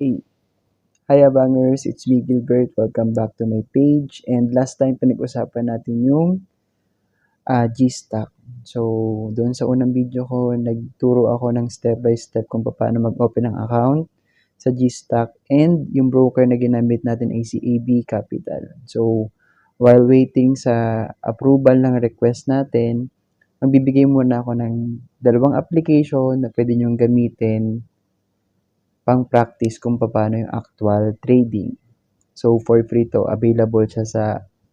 Hey, hi Abangers, it's me Gilbert. Welcome back to my page. And last time pinag-usapan natin yung Gstock. So, doon sa unang video ko, nagturo ako ng step by step kung paano mag-open ng account sa Gstock and yung broker na ginamit natin ay si AB Capital. So, while waiting sa approval ng request natin, magbibigay muna ako ng dalawang application na pwede nyong gamitin pang-practice kung paano yung actual trading. So, for free to. Available siya sa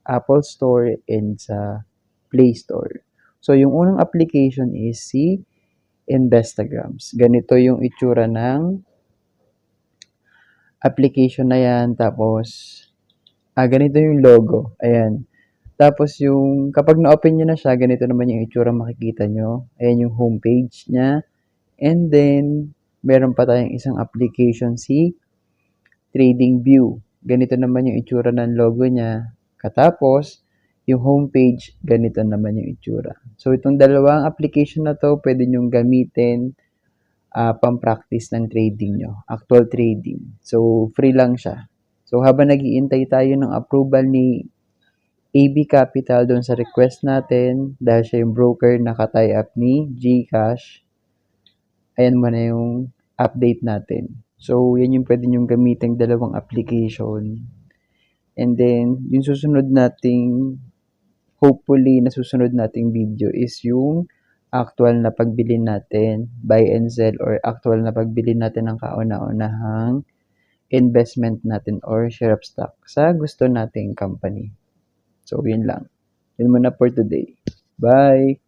Apple Store and sa Play Store. So, yung unang application is si Investagrams. Ganito yung itsura ng application na yan. Tapos, ganito yung logo. Ayan. Tapos, kapag na-open nyo na siya, ganito naman yung itsura makikita nyo. Ayan yung homepage niya. And then, meron pa tayong isang application si Trading View. Ganito naman yung itsura ng logo niya. Katapos, yung homepage, ganito naman yung itsura. So, itong dalawang application na to, pwede nyong gamitin pang-practice ng trading nyo. Actual trading. So, free lang siya. So, habang nag-iintay tayo ng approval ni AB Capital doon sa request natin, dahil siya yung broker naka-tie up ni GCash, ayan muna yung update natin. So, yan yung pwede nyong gamitin dalawang application. And then, yung susunod nating, hopefully, na susunod nating video is yung actual na pagbili natin, buy and sell, or actual na pagbili natin ng kauna-unahang investment natin or share of stock sa gusto nating company. So, yun lang. Yun muna for today. Bye!